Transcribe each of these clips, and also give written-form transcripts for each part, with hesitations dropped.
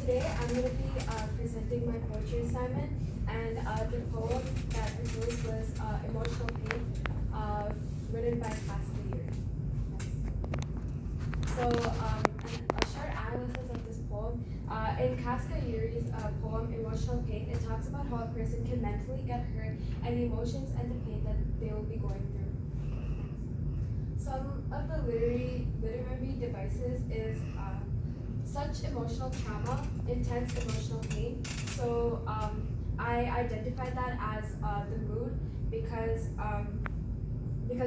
today I'm going to be presenting my poetry assignment, and the poem that I chose was Emotional Pain, written by Kass. So, a short analysis of this poem. In Ghayouri's poem, Emotional Pain, it talks about how a person can mentally get hurt and the emotions and the pain that they will be going through. Some of the literary devices is such emotional trauma, intense emotional pain. So I identified that as the mood because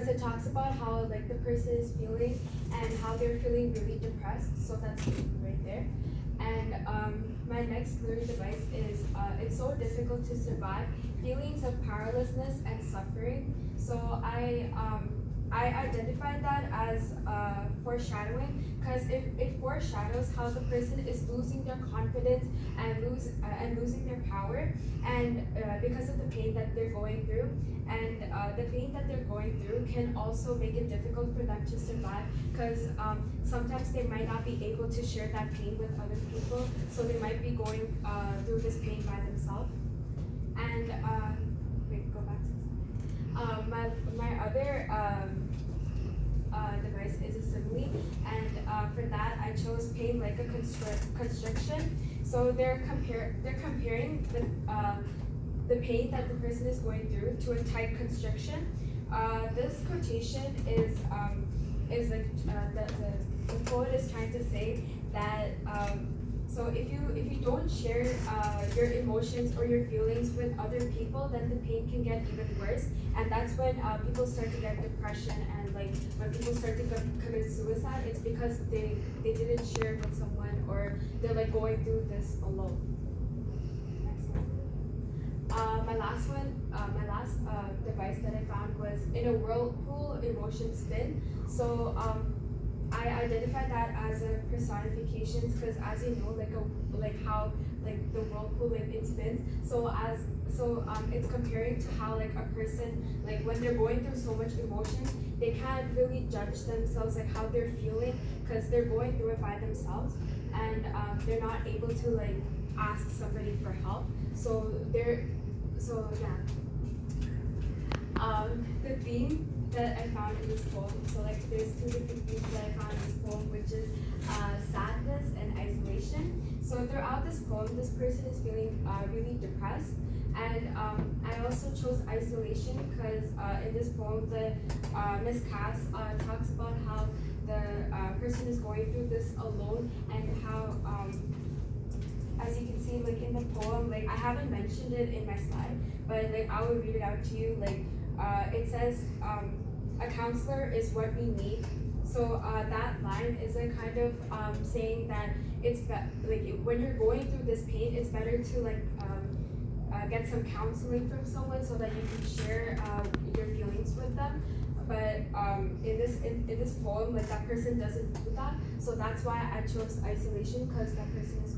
it talks about how like the person is feeling and how they're feeling really depressed. So that's right there. And my next literary device is it's so difficult to survive feelings of powerlessness and suffering. So I identified that as foreshadowing because it foreshadows how the person is losing their confidence and losing their power, and because of the pain that they're going through, and the pain that they're going through can also make it difficult for them to survive because sometimes they might not be able to share that pain with other people, so they might be going through this pain by themselves. And wait, go back to this. My other device is a simile, and for that I chose pain like a constriction. So they're comparing the pain that the person is going through to a tight constriction. This quotation is like the poet is trying to say that so if you don't share your emotions or your feelings with other people, then the pain can get even worse, and that's when people start to get depression, and like when people start to commit suicide, it's because they didn't share it with someone, or they're like going through this alone. Next one. My last device that I found was in a whirlpool emotion spin. So I identified that as a personification because, as you know, like how the whirlpool it spins. So it's comparing to how like a person, like when they're going through so much emotion, they can't really judge themselves like how they're feeling because they're going through it by themselves, and they're not able to like ask somebody for help. The theme that I found in this poem, so like there's two different themes that I found in this poem, which is sadness and isolation. So throughout this poem, this person is feeling really depressed, and I also chose isolation because in this poem, the Miss Kass talks about how the person is going through this alone, and how as you can see, like in the poem, like I haven't mentioned it in my slide, but like I will read it out to you. Like it says, a counselor is what we need. So that line is a kind of saying that it's like when you're going through this pain, it's better to like get some counseling from someone so that you can share your feelings with them. But in this poem, like that person doesn't do that, so that's why I chose isolation, because that person is